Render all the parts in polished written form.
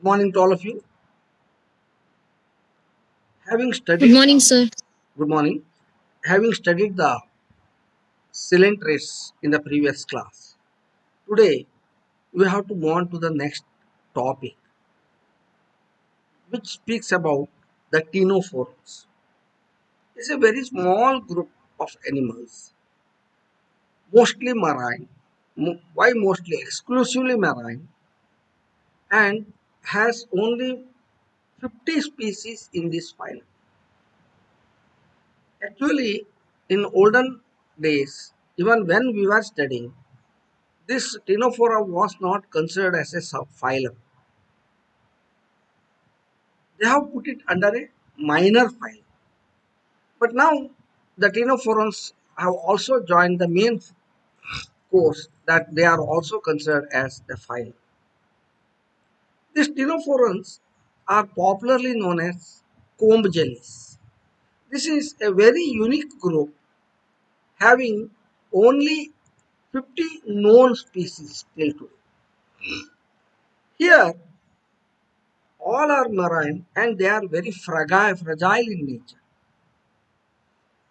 Good morning to all of you. Having Good studied morning, sir. Good morning. Having studied the cylinders in the previous class, today we have to move on to the next topic, which speaks about the ctenophores. It's a very small group of animals, mostly marine. Why mostly? Exclusively marine, and has only 50 species in this phylum. Actually, in olden days, even when we were studying, this Ctenophora was not considered as a subphylum. They have put it under a minor phylum. But now the Ctenophorans have also joined the main course that they are also considered as a phylum. These Ctenophorans are popularly known as comb jellies. This is a very unique group having only 50 known species till today. Here, all are marine and they are very fragile in nature.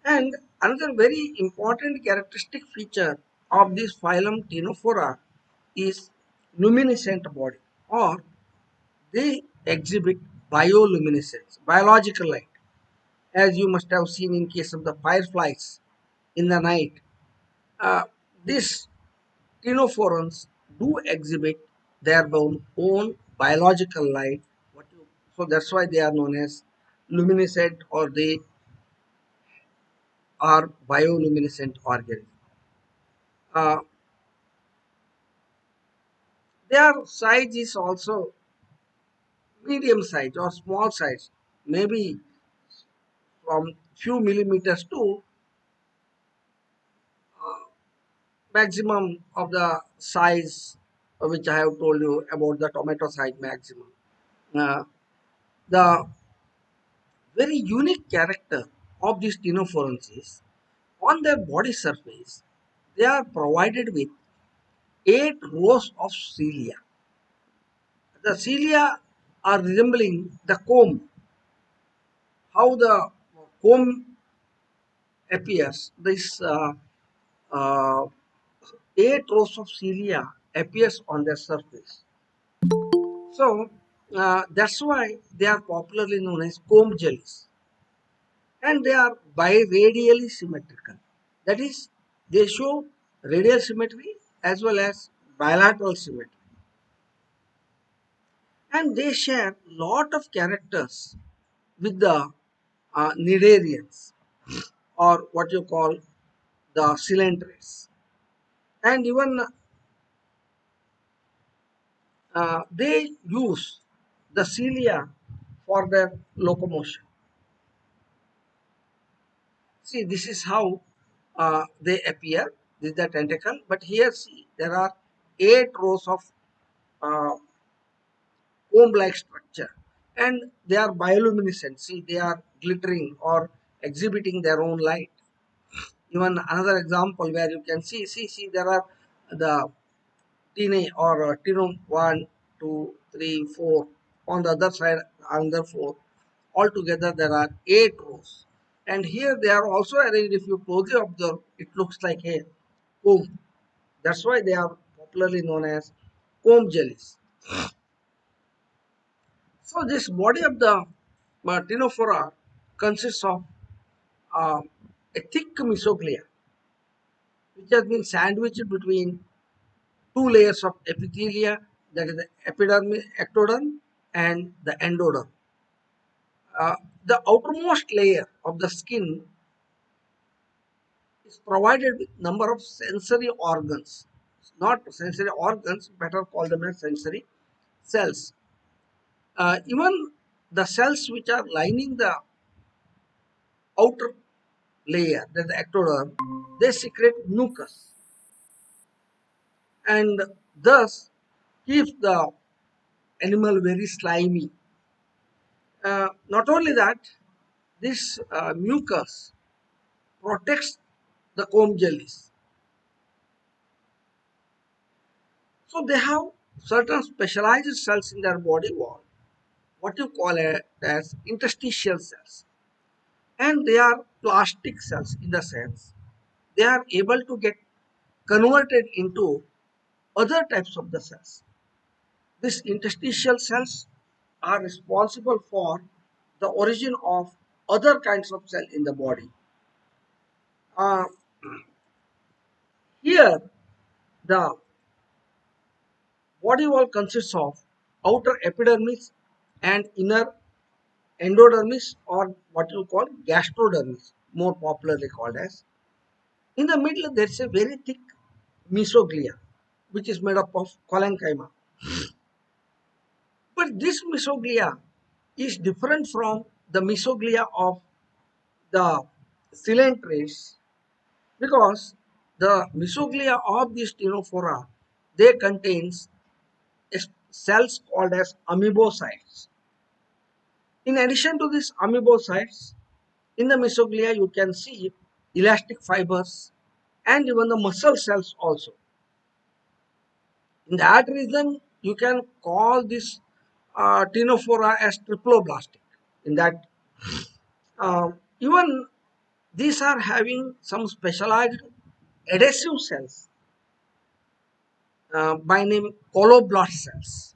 And another very important characteristic feature of this phylum Ctenophora is luminescent body, or they exhibit bioluminescence, biological light, as you must have seen in case of the fireflies in the night. Uh, these Ctenophorans do exhibit their own biological light. So that's why they are known as luminescent, or they are bioluminescent organisms. Uh, their size is also medium size or small size, maybe from few millimeters to maximum of the size which I have told you about, the tomato size maximum. Uh, the very unique character of these ctenophorans is on their body surface they are provided with 8 rows of cilia. The cilia are resembling the comb. How the comb appears, this uh, 8 rows of cilia appears on their surface. So that's why they are popularly known as comb jellies, and they are biradially symmetrical. That is, they show radial symmetry as well as bilateral symmetry, and they share lot of characters with the cnidarians, or what you call the cylinders, and even they use the cilia for their locomotion. See, this is how they appear. This is the tentacle, but here see there are 8 rows of uh, comb-like structure, and they are bioluminescent. See, they are glittering or exhibiting their own light. Even another example where you can see there are the tine or tinum 1, 2, 3, 4. On the other side, another 4. Altogether, there are 8 rows. And here they are also arranged. If you closely observe, it looks like a comb. That's why they are popularly known as comb jellies. So this body of the Ctenophora consists of uh, a thick mesoglea, which has been sandwiched between two layers of epithelia, that is the epidermis, ectoderm, and the endoderm. The outermost layer of the skin is provided with number of sensory organs, not sensory organs, better call them as sensory cells. Even the cells which are lining the outer layer, that is the ectoderm, they secrete mucus, and thus keeps the animal very slimy. Not only that, this mucus protects the comb jellies. So they have certain specialized cells in their body wall, what you call it as interstitial cells. And they are plastic cells in the sense they are able to get converted into other types of the cells. These interstitial cells are responsible for the origin of other kinds of cell in the body. Uh, Here, the body wall consists of outer epidermis and inner endodermis, or what you call gastrodermis, more popularly called as. In the middle, there is a very thick mesoglia, which is made up of collenchyma. But this mesoglia is different from the mesoglia of the cylinders because the mesoglia of the Ctenophora, they contains cells called as amoebocytes. In addition to these amoebocytes, in the mesoglia you can see elastic fibers and even the muscle cells also. In that reason, you can call this Ctenophora as triploblastic. In that, even these are having some specialized adhesive cells by name coloblast cells,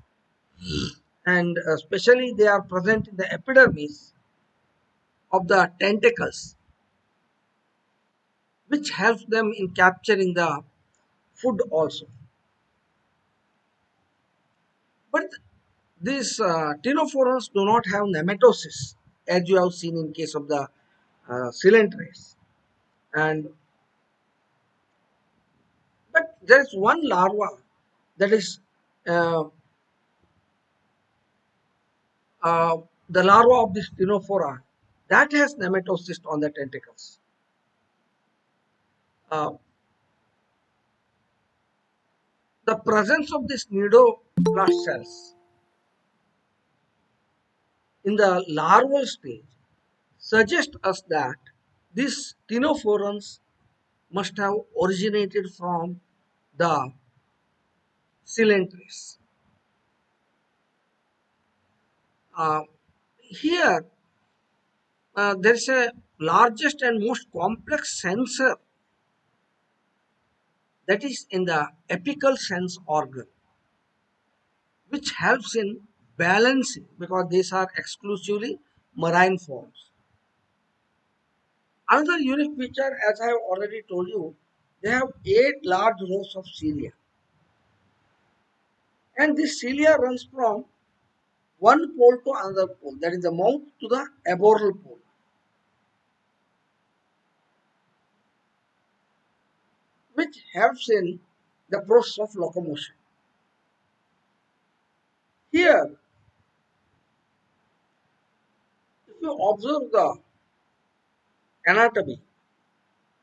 and especially they are present in the epidermis of the tentacles, which helps them in capturing the food also. But these ctenophorans do not have nematocysts, as you have seen in case of the cylinders. And but there is one larva that is uh, uh, the larva of this Ctenophora that has nematocyst on the tentacles. Uh, the presence of these nidoblast cells in the larval stage suggests us that these Ctenophorans must have originated from the cylinders. Uh, Here, there is a largest and most complex sensor that is in the apical sense organ, which helps in balancing because these are exclusively marine forms. Another unique feature, as I have already told you, they have 8 large rows of cilia, and this cilia runs from one pole to another pole, that is the mouth to the aboral pole, which helps in the process of locomotion. Here, if you observe the anatomy,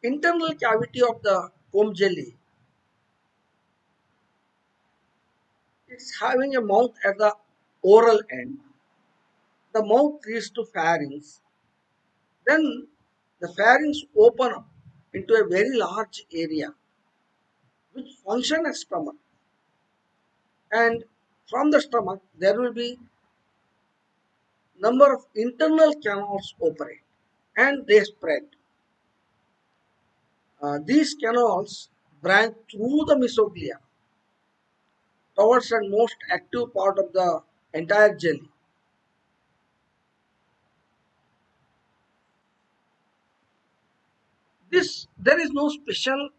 internal cavity of the comb jelly, it's having a mouth at the oral end. The mouth leads to pharynx. Then the pharynx open up into a very large area which function as stomach. And from the stomach there will be number of internal canals operate and they spread. These canals branch through the mesoglia towards the most active part of the entire jelly. This there is no special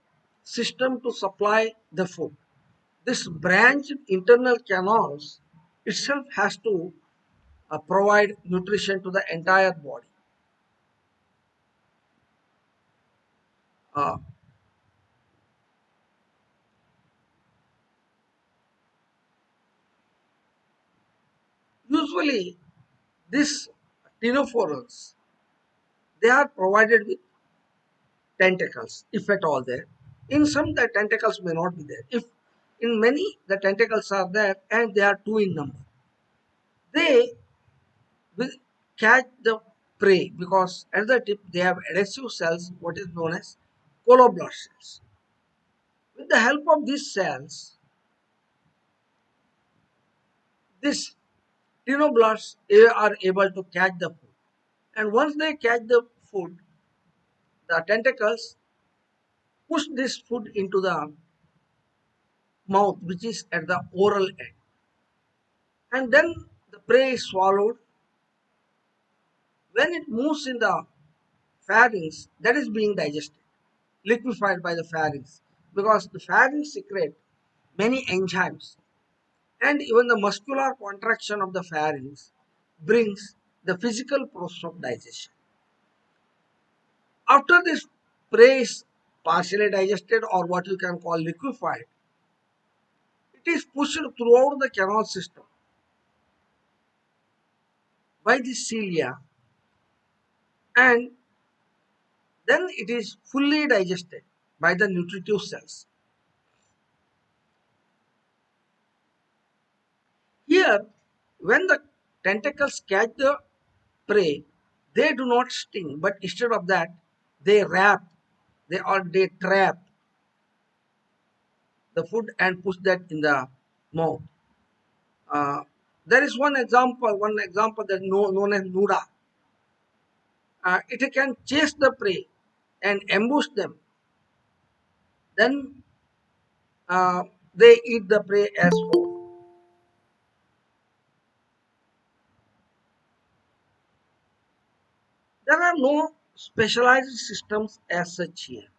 system to supply the food. This branched internal canals itself has to provide nutrition to the entire body. Uh, Usually, these ctenophorans they are provided with tentacles, if at all there. In some, the tentacles may not be there. If in many the tentacles are there and they are two in number, they will catch the prey because at the tip they have adhesive cells, what is known as coloblast cells. With the help of these cells, These ctenoblasts are able to catch the food. And once they catch the food, the tentacles push this food into the mouth, which is at the oral end. And then the prey is swallowed. When it moves in the pharynx, that is being digested, liquefied by the pharynx, because the pharynx secrete many enzymes, and even the muscular contraction of the pharynx brings the physical process of digestion. After this prey is partially digested, or what you can call liquefied, it is pushed throughout the canal system by the cilia, and then it is fully digested by the nutritive cells. Here, when the tentacles catch the prey, they do not sting, but instead of that, they wrap, they trap the food and push that in the mouth. Uh, there is one example that known as Nuda. It can chase the prey and ambush them. Then they eat the prey as food. There are no specialized systems as such here.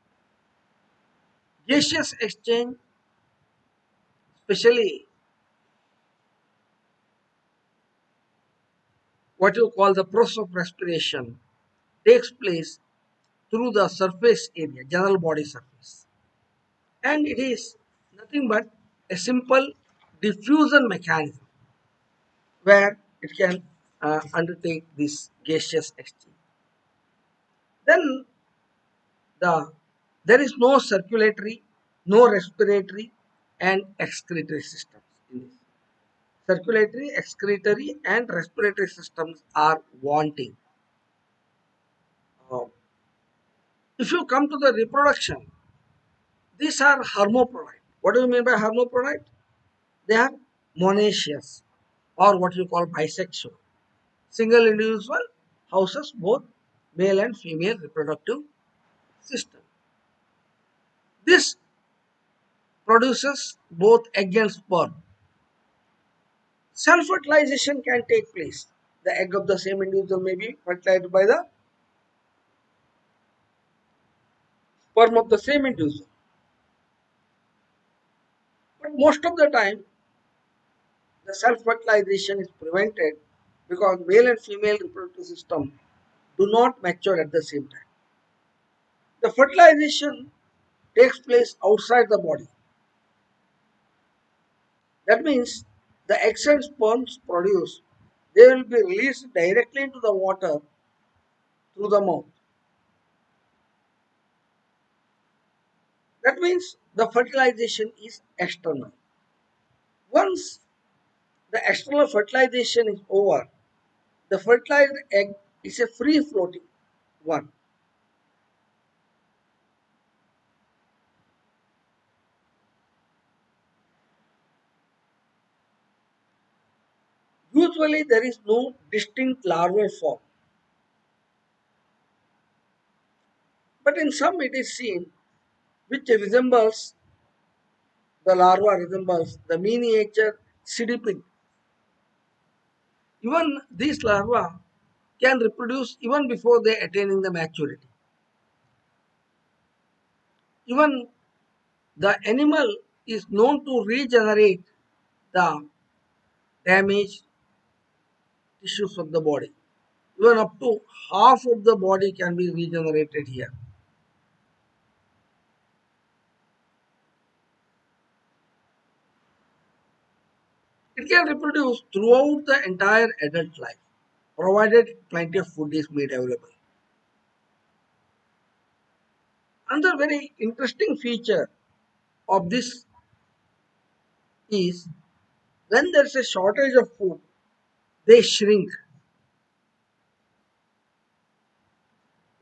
Gaseous exchange, especially what you call the process of respiration, takes place through the surface area, general body surface. And it is nothing but a simple diffusion mechanism where it can undertake this gaseous exchange. Then the there is no circulatory, no respiratory, and excretory systems in this. Circulatory, excretory, and respiratory systems are wanting. Uh, if you come to the reproduction, these are hermaphrodite. What do you mean by hermaphrodite? They are monoecious, or what you call bisexual. Single individual houses both male and female reproductive system. This produces both egg and sperm. Self-fertilization can take place. The egg of the same individual may be fertilized by the sperm of the same individual. But most of the time, the self-fertilization is prevented because male and female reproductive system do not mature at the same time. The fertilization takes place outside the body. That means the eggs and sperms produced, they will be released directly into the water through the mouth. That means the fertilization is external. Once the external fertilization is over, the fertilized egg is a free floating one. Usually there is no distinct larval form, but in some it is seen which resembles the larva resembles the miniature sidipid. Even these larvae can reproduce even before they attaining the maturity. Even the animal is known to regenerate the damaged tissues of the body. Even up to half of the body can be regenerated here. It can reproduce throughout the entire adult life, provided plenty of food is made available. Another very interesting feature of this is when there is a shortage of food, they shrink.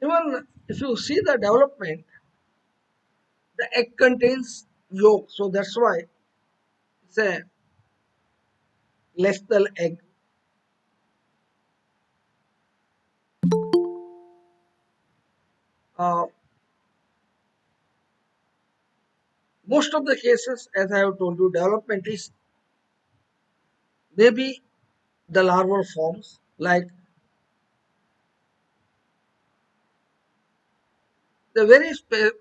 Even if you see the development, the egg contains yolk, so that's why it's a lethal egg. Uh, Most of the cases, as I have told you, development is maybe the larval forms like the very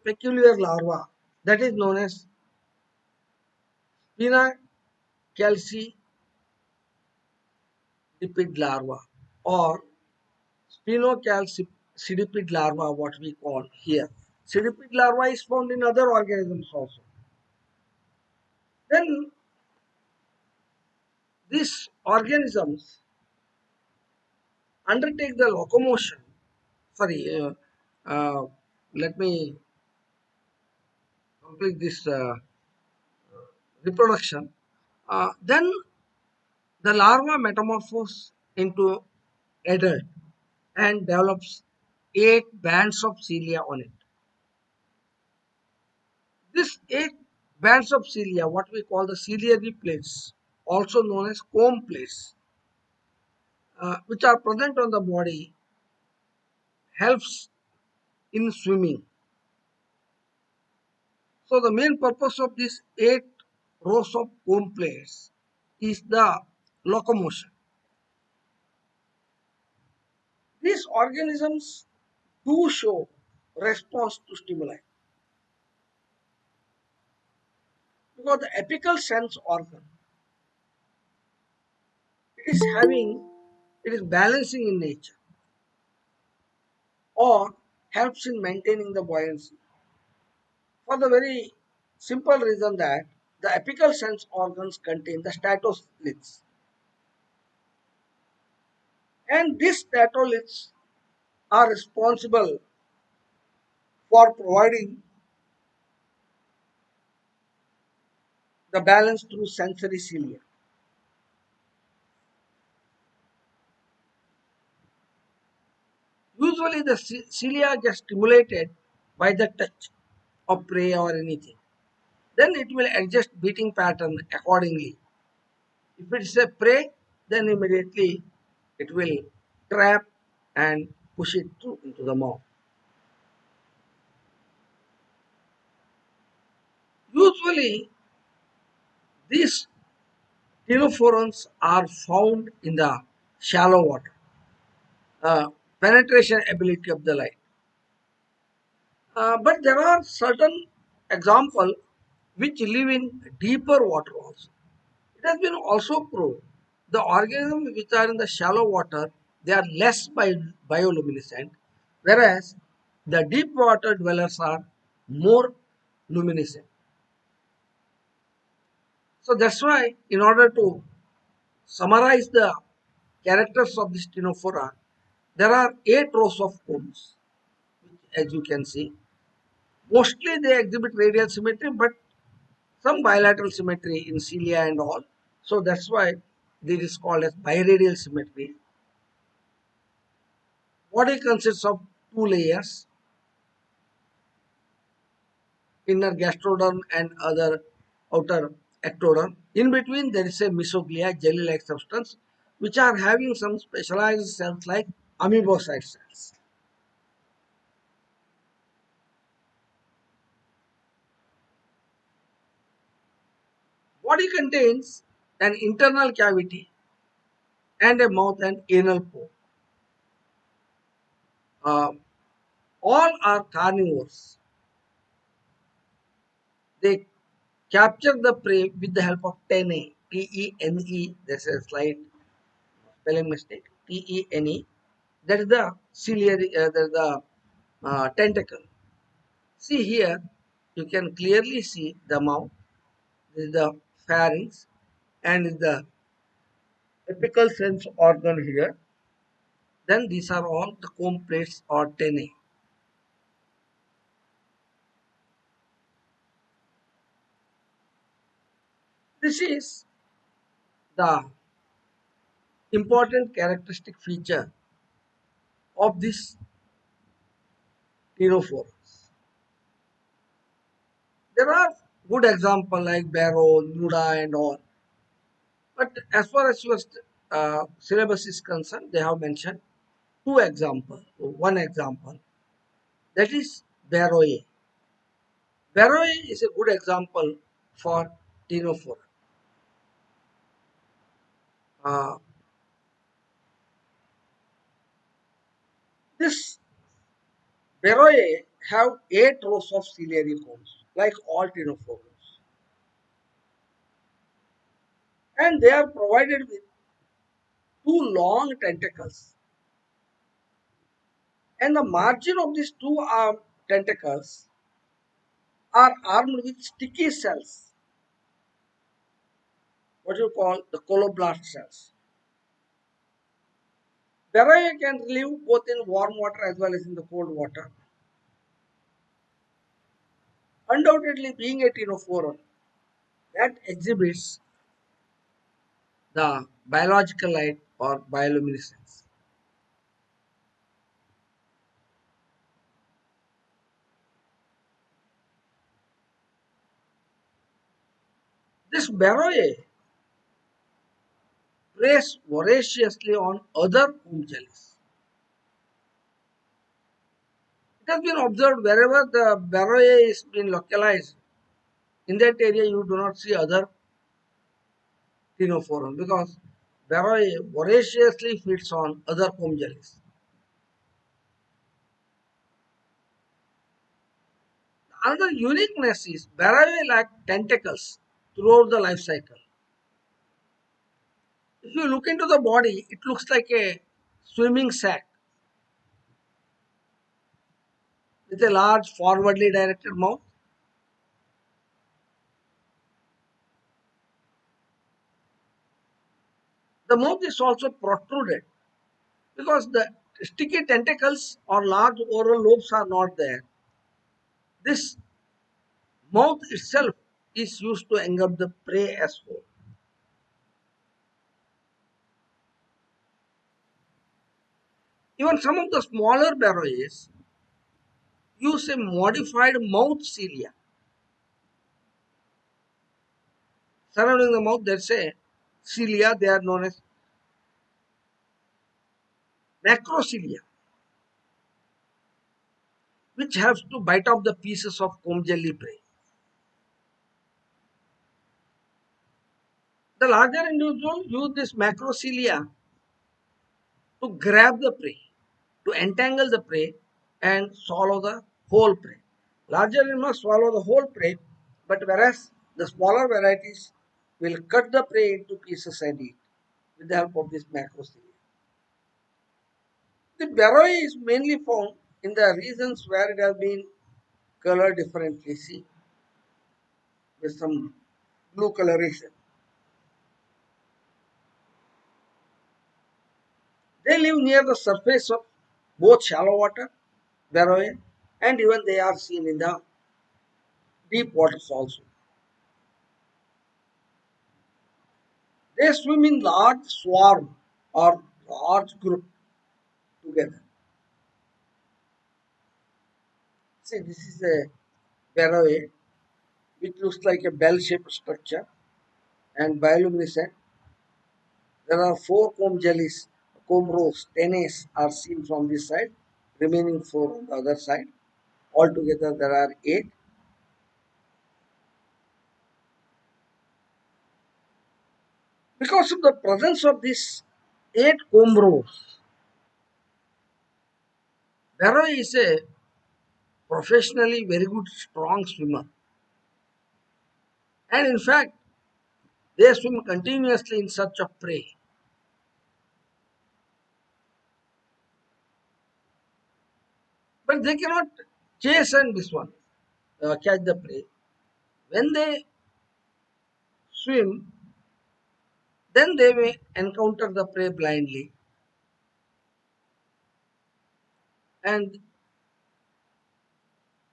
peculiar larva that is known as spina calci lipid larva or spinocalcidipid larva, what we call here. Cidipid larva is found in other organisms also. Then these organisms undertake the locomotion. Sorry, uh, let me complete this reproduction. Then the larva metamorphoses into adult and develops 8 bands of cilia on it. This 8 bands of cilia, what we call the ciliary plates, also known as comb plates, which are present on the body, helps in swimming. So the main purpose of these 8 rows of comb plates is the locomotion. These organisms do show response to stimuli because the apical sense organ, it is having, it is balancing in nature or helps in maintaining the buoyancy for the very simple reason that the apical sense organs contain the statoliths, and these statoliths are responsible for providing the balance through sensory cilia. Usually the cilia get stimulated by the touch of prey or anything. Then it will adjust beating pattern accordingly. If it's a prey, then immediately it will trap and push it through into the mouth. Usually, these ctenophorans are found in the shallow water. Penetration ability of the light. But there are certain examples which live in deeper water also. It has been also proved the organisms which are in the shallow water, they are less bioluminescent, whereas the deep water dwellers are more luminescent. So that's why, in order to summarize the characters of the Ctenophora, there are 8 rows of cones, as you can see. Mostly they exhibit radial symmetry, but some bilateral symmetry in cilia and all. So that's why this is called as biradial symmetry. Body consists of 2 layers, inner gastroderm and other outer ectoderm. In between there is a mesoglia, jelly-like substance, which are having some specialized cells like amoebocyte cells. Body contains an internal cavity and a mouth and anal pore. Uh, all are carnivores. They capture the prey with the help of tene, T-E-N-E. There's a slight spelling mistake. T-E-N-E. That is the ciliary, that is the tentacle. See here, you can clearly see the mouth. This is the pharynx and the apical sense organ here. Then these are all the comb plates or tene. This is the important characteristic feature of this Ctenophorus. There are good examples like Barrow, Nuda and all. But as far as your syllabus is concerned, they have mentioned two examples. One example, that is Barrow. Barrow is a good example for Ctenophora. Uh, this Barrow have 8 rows of ciliary cones, like all Ctenophoras, and they are provided with two long tentacles, and the margin of these two tentacles are armed with sticky cells, what you call the coloblast cells. Barrow can live both in warm water as well as in the cold water. Undoubtedly, being a ctenophora, that exhibits the biological light or bioluminescence. This Barrow preys voraciously on other comb jellies. It has been observed wherever the Barrow is been localized, in that area you do not see other ctenophora because Barrow voraciously feeds on other comb jellies. Another uniqueness is Barrow lack tentacles throughout the life cycle. If you look into the body, it looks like a swimming sack with a large forwardly directed mouth. The mouth is also protruded because the sticky tentacles or large oral lobes are not there. This mouth itself is used to engulf the prey as well. Even some of the smaller barrows use a modified mouth cilia. Surrounding the mouth, there's a cilia, they are known as macrocilia, which helps to bite off the pieces of comb jelly prey. The larger individual use this macrocilia to grab the prey, to entangle the prey and swallow the whole prey. Larger animals swallow the whole prey, but whereas the smaller varieties will cut the prey into pieces and eat with the help of this macrocilia. The barrow is mainly found in the regions where it has been colored differently, see, with some blue coloration. They live near the surface of both shallow water, barrow, and even they are seen in the deep waters also. They swim in large swarm or large group together. See, this is a barrow which looks like a bell-shaped structure and bioluminescent. There are four comb jellies, comb rows, tenace are seen from this side, remaining four on the other side. Altogether, there are 8. Because of the presence of these 8 comb rows, barrow is a professionally very good strong swimmer, and in fact they swim continuously in search of prey. But they cannot chase and this one catch the prey. When they swim, then they may encounter the prey blindly, and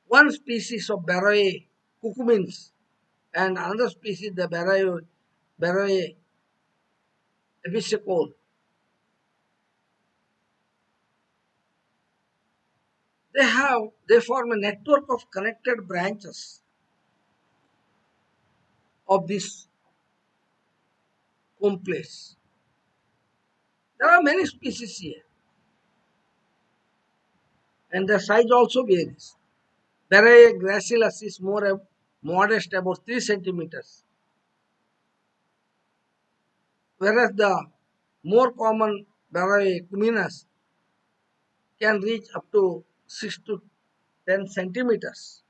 one species of barrow cucumins and another species the barrow episcopal, they form a network of connected branches of this complex. There are many species here, and their size also varies. Beraea gracilis is more modest, about 3 centimeters, whereas the more common Beraea cuminus can reach up to 6 to 10 centimeters.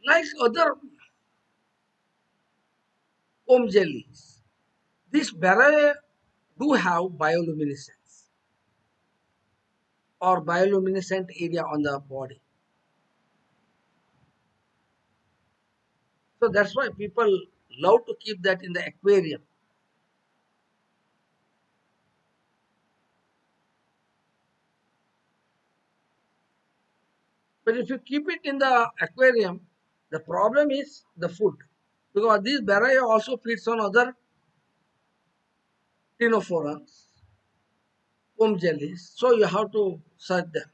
Like other comb jellies, these Beraea do have bioluminescence or bioluminescent area on the body. So that's why people love to keep that in the aquarium. But if you keep it in the aquarium, the problem is the food. Because these Beraea also feeds on other Ctenophorans, comb jellies. So you have to search them.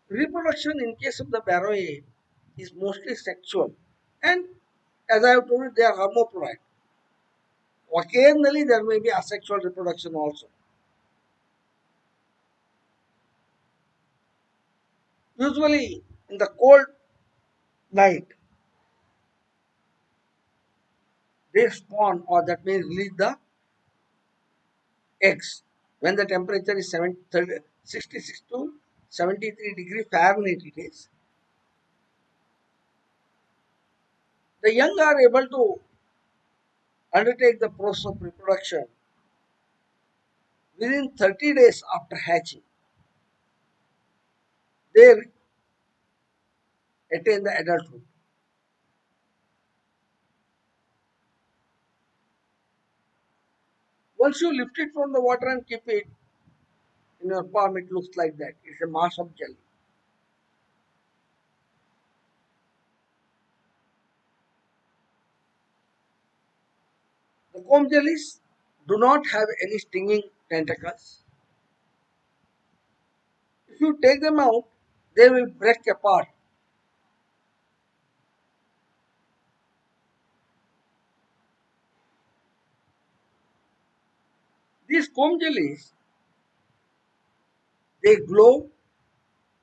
Reproduction in case of the Beraea is mostly sexual. And as I have told you, they are hermaphrodite. Occasionally there may be asexual reproduction also. Usually in the cold night, they spawn or that means release the eggs when the temperature is 66 to 73 degree Fahrenheit it is. The young are able to undertake the process of reproduction within 30 days after hatching. They attain the adulthood. Once you lift it from the water and keep it in your palm, it looks like that. It's a mass of jelly. The comb jellies do not have any stinging tentacles. If you take them out, they will break apart. These comb jellies, they glow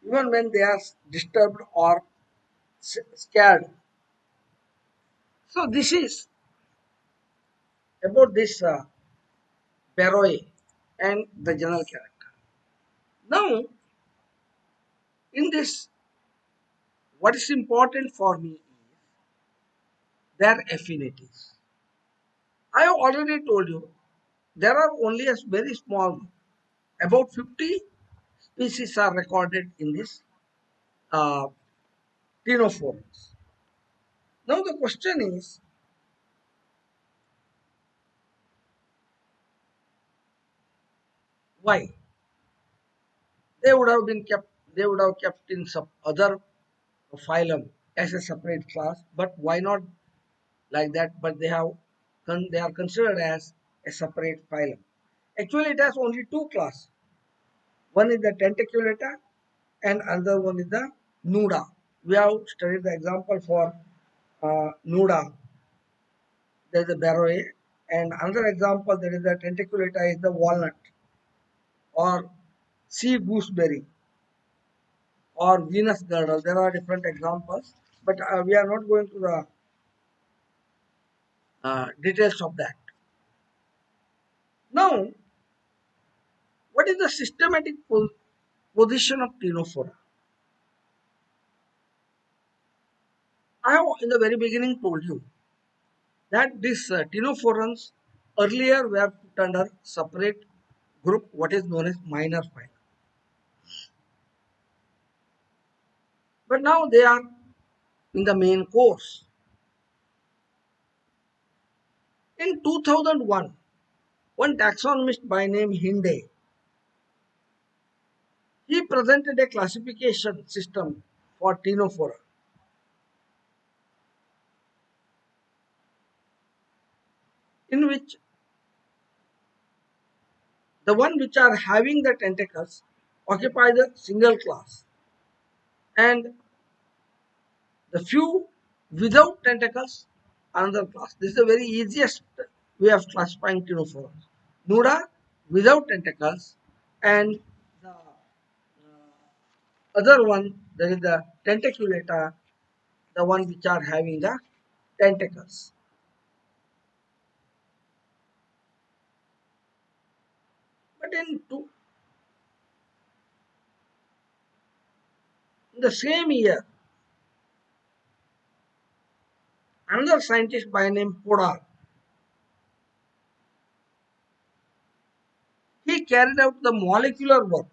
even when they are disturbed or scared. So this is about this Beroe and the general character. Now, in this, what is important for me is their affinities. I have already told you there are only a very small, about 50 species are recorded in this uh, Ctenophorus. Now the question is, why? They would have been kept. They would have kept in some other phylum as a separate class. But why not like that? But they are considered as a separate phylum. Actually, it has only two classes. One is the tentaculata, and another one is the nuda. We have studied the example for nuda. There is the baroe, and another example there is the tentaculata is the walnut or sea gooseberry or Venus girdle. There are different examples, but we are not going to the details of that. Now, what is the systematic position of Ctenophora? I have in the very beginning told you that these Ctenophorans earlier were put under separate group, what is known as minor phyla. But now they are in the main course. In 2001, one taxonomist by name Hinde, he presented a classification system for Ctenophora in which The one which are having the tentacles occupy the single class, and the few without tentacles another class. This is the very easiest way of classifying ctenophora. Nuda without tentacles, and the other one, there is the tentaculata, the one which are having the tentacles. But in the same year, another scientist by name Podar, he carried out the molecular work,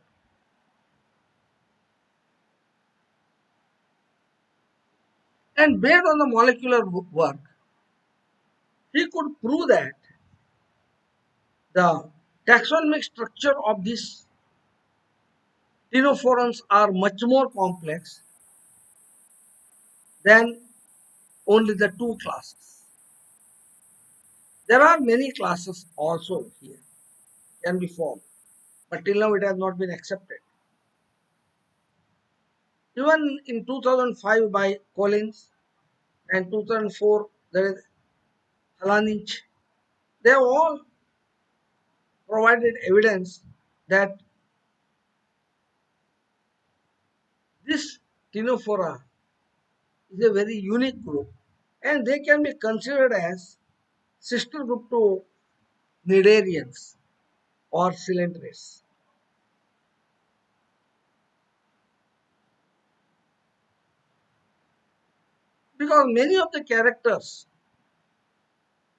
and based on the molecular work, he could prove that the taxonomic structure of these ctenophorans are much more complex than only the two classes. There are many classes also here can be formed, but till now it has not been accepted. Even in 2005 by Collins and 2004 there is Halanich, they have all provided evidence that this Ctenophora is a very unique group, and they can be considered as sister group to Cnidarians or Cylindres, because many of the characters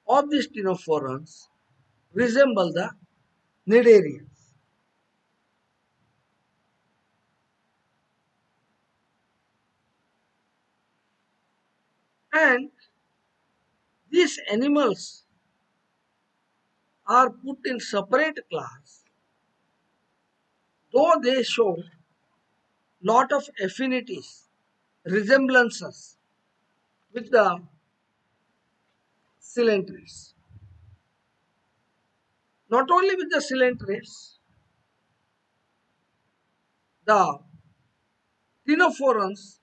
of these Ctenophorans resemble the Cnidarians. And these animals are put in separate class, though they show lot of affinities, resemblances with the Cylindres. Not only with the Cylindres, the Ctenophorans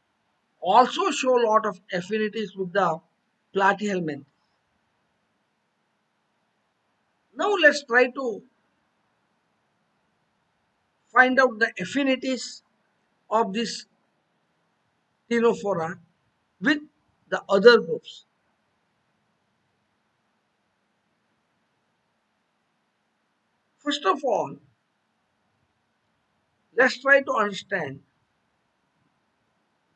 also show a lot of affinities with the platyhelminths. Now let's try to find out the affinities of this Ctenophora with the other groups. First of all, let's try to understand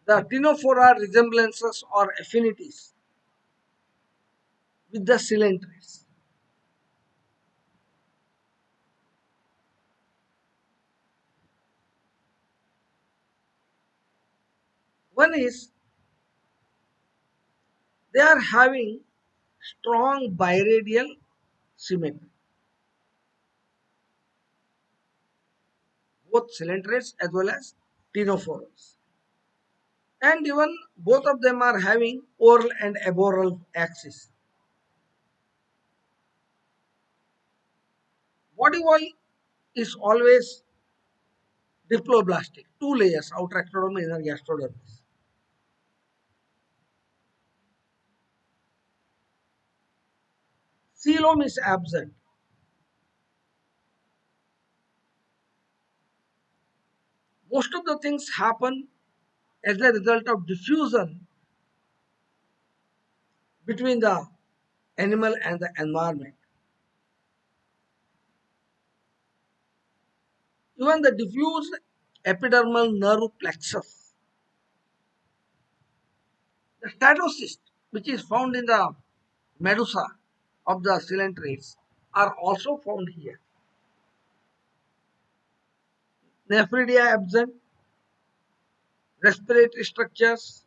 the Ctenophora resemblances or affinities with the Cylindres. One is they are having strong biradial symmetry, both Cylindres as well as Ctenophoras. And even both of them are having oral and aboral axis. Body wall is always diploblastic, two layers, outer ectodermis, inner gastrodermis. Coelom is absent. Most of the things happen as a result of diffusion between the animal and the environment. Even the diffused epidermal nerve plexus, the statocyst, which is found in the medusa of the cylindrids, are also found here. Nephridia absent, respiratory structures,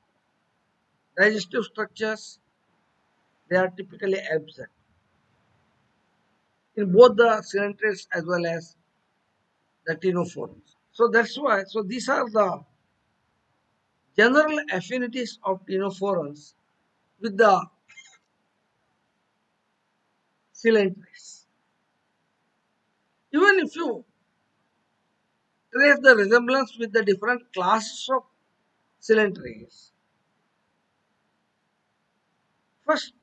digestive structures, they are typically absent in both the cylindrids as well as the ctenophorans. So that's why, so these are the general affinities of ctenophorans with the cylindrids. Even if you trace the resemblance with the different classes of cylinders, first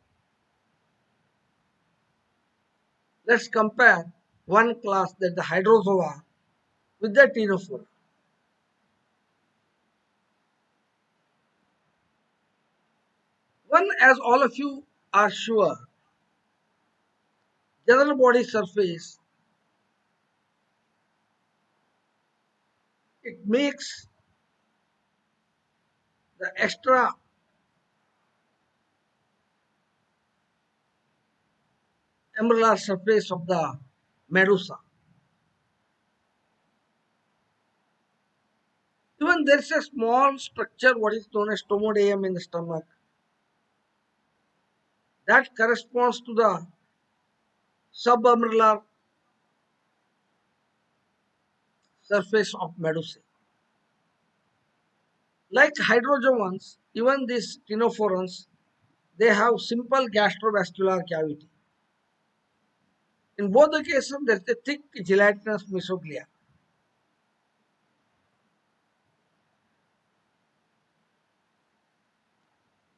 let's compare one class, that the hydrozoa, with the ctenophora. One, as all of you are sure, general body surface, it makes the extra emerald surface of the medusa. Even there is a small structure, what is known as stomodeum in the stomach, that corresponds to the subamular surface of medusa. Like hydrozoans, even these ctenophorans, they have simple gastrovascular cavity. In both the cases, there is a thick gelatinous mesoglea.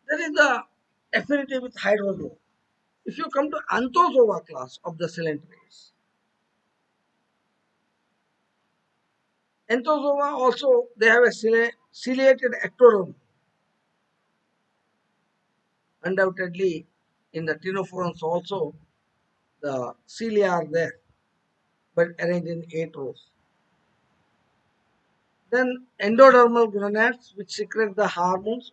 That is the affinity with hydrozoa. If you come to anthozoa class of the cylinders, anthozoa also they have a ciliated ectoderm. Undoubtedly, in the ctenophorans also the cilia are there, but arranged in 8 rows. Then endodermal gonads, which secrete the hormones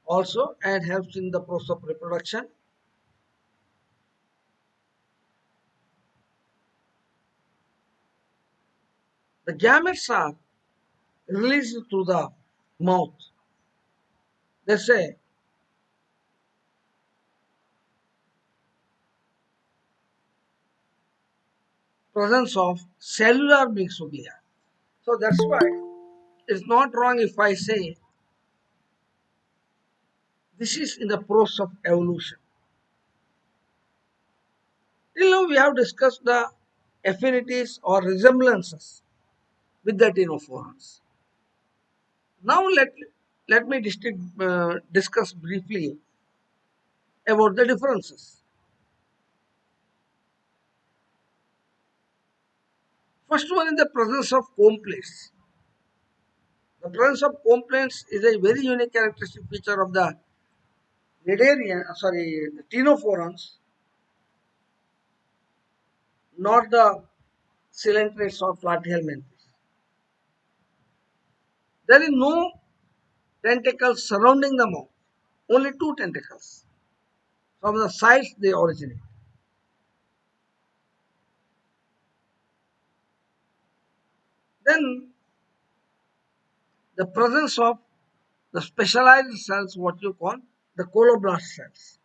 also and helps in the process of reproduction. The gametes are released through the mouth. They say presence of cellular mixoglia. So that's why it's not wrong if I say this is in the process of evolution. Till now we have discussed the affinities or resemblances with the ctenophorans. Now let me discuss briefly about the differences. First one is the presence of complaints. The presence of complaints is a very unique characteristic feature of the the ctenophorans, not the cylindrids or platyhelminthes. There is no tentacles surrounding the mouth, only two tentacles. From the sides they originate. Then the presence of the specialized cells, what you call the coloblast cells.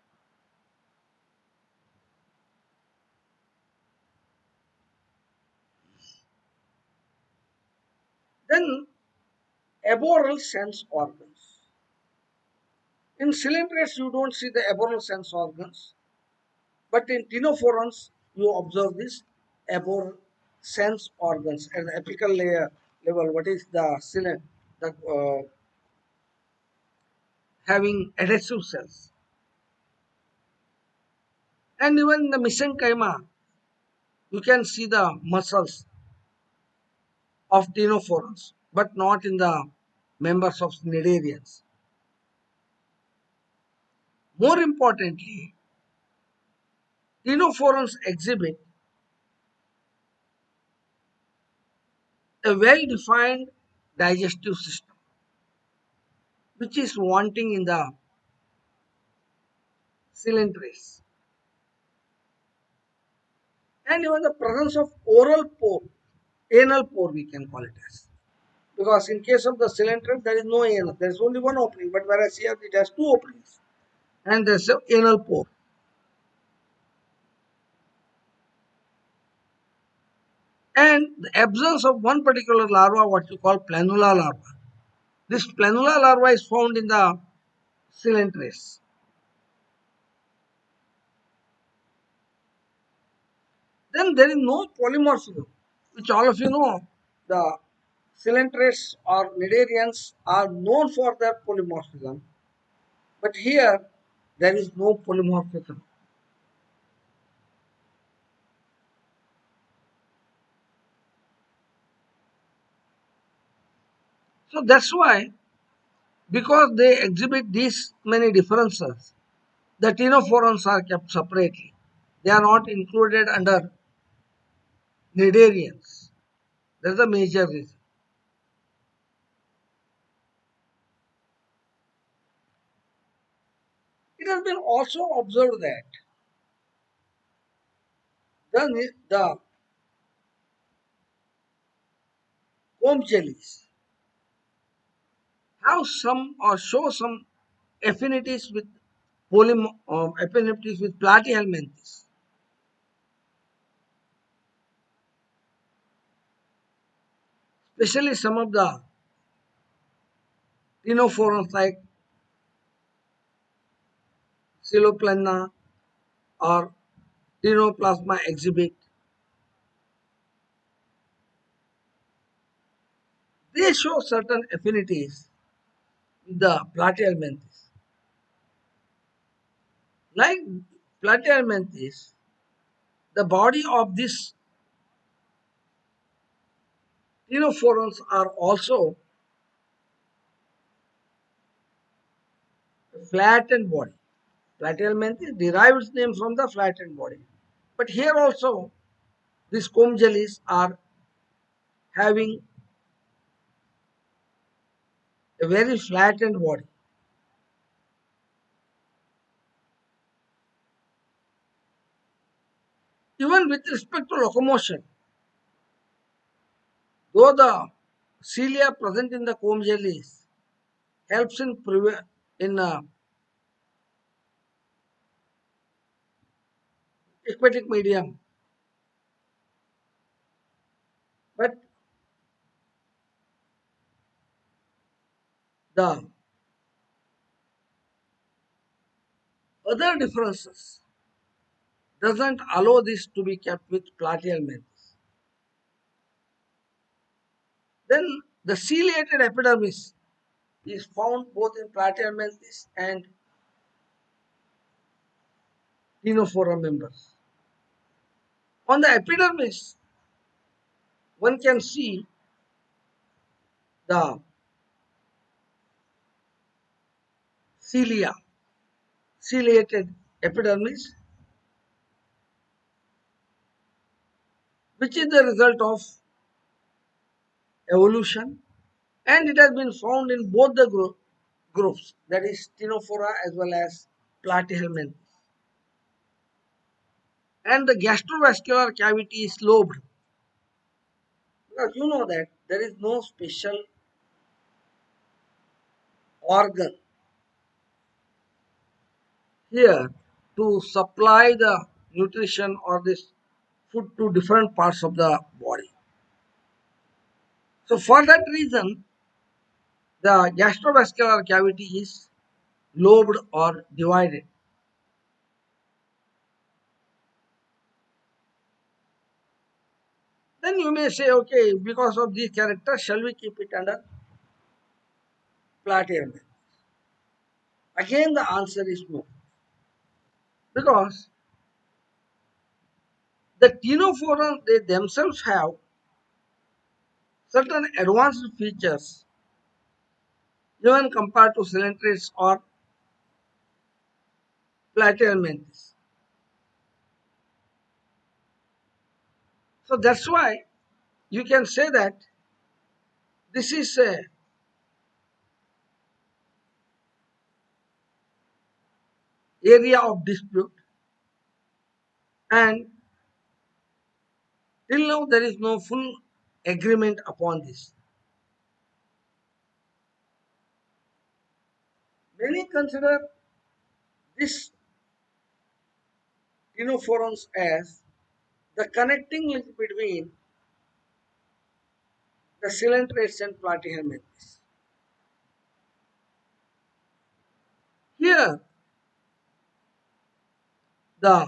Then aboral sense organs. In cylindrids, you don't see the aboral sense organs, but in ctenophorans, you observe this aboral sense organs at the apical layer level. What is the cylinder? The having adhesive cells, and even in the mesenchyma, you can see the muscles of ctenophorans, but not in the members of cnidarians. More importantly, ctenophorans exhibit a well-defined digestive system, which is wanting in the cylinders, and even the presence of oral pore, anal pore we can call it as. Because in case of the cylinder, there is no anal, there is only one opening, but whereas here it has two openings, and there's an anal pore. And the absence of one particular larva, what you call planula larva. This planula larva is found in the cylinders. Then then there is no polymorphism, which all of you know. The coelentrates or cnidarians are known for their polymorphism, but here there is no polymorphism. So that's why, because they exhibit these many differences, the ctenophorans are kept separately. They are not included under cnidarians. That's the major reason. It has been also observed that the comb jellies have some or show some affinities with affinities with platyhelminthes, especially some of the ctenophorans like Siloplanna or Ctenoplasma exhibit. They show certain affinities with the platyhelminthes. Like platyhelminthes, the body of these ctenophorans are also a flattened body. Platyhelminthes derives its name from the flattened body. But here also, these comb jellies are having a very flattened body. Even with respect to locomotion, though the cilia present in the comb jellies helps in aquatic medium, but the other differences doesn't allow this to be kept with platyhelminthes. Then the ciliated epidermis is found both in platyhelminthes and Ctenophora members. On the epidermis, one can see the cilia, ciliated epidermis, which is the result of evolution, and it has been found in both the groups, that is Ctenophora as well as Platyhelminth. And the gastrovascular cavity is lobed, because you know that there is no special organ here to supply the nutrition or this food to different parts of the body. So for that reason, the gastrovascular cavity is lobed or divided. Then you may say, okay, because of these characters, shall we keep it under platinum? Again, the answer is no. Because the ctenophora, they themselves have certain advanced features even compared to coelentrates or platyhelminthes. So that's why you can say that this is a area of dispute, and till now there is no full agreement upon this. Many consider this ctenophorans as the connecting link between the coelentrates and platyhelminthes. Here, the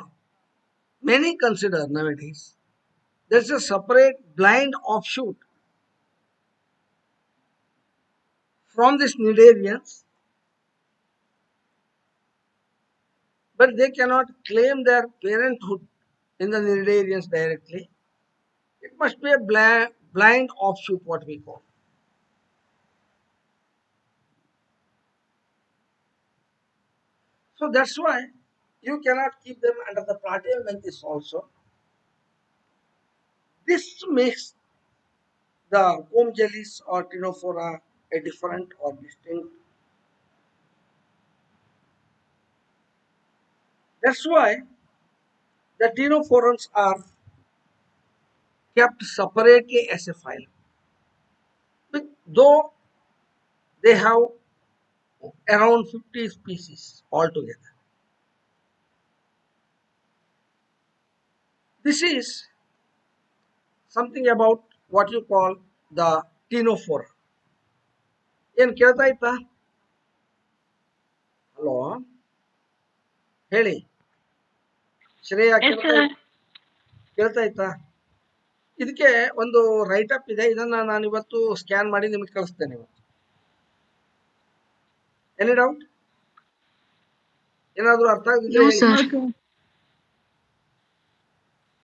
many consider nowadays There's a separate blind offshoot from these Nidarians, but they cannot claim their parenthood in the Nidarians directly. It must be a blind offshoot, what we call. So that's why you cannot keep them under the platyhelminthes also. This makes the comb jellies or Ctenophora a different or distinct. That's why the Ctenophorans are kept separately as a phylum. Though they have around 50 species altogether. This is something about what you call the Ctenophora. ಏನು ಕೇಳ್ತಾ ಇತ್ತಾ? Hello, ಹೇಳಿ ಶ್ರೇಯ, Yes, sir. ಕೇಳ್ತಾ ಇತ್ತಾ? ಇದಕ್ಕೆ ಒಂದು right up ಇದೆ, ಇದನ್ನ ನಾನು ಇವತ್ತು ಸ್ಕ್ಯಾನ್ ಮಾಡಿ ನಿಮಗೆ ಕಳಿಸ್ತೇನೆ ಇವತ್ತು. Any doubt? ಏನಾದರೂ ಅರ್ಥ ಆಗಿದ್ರೆ No, ಹೇಳಿ. sir.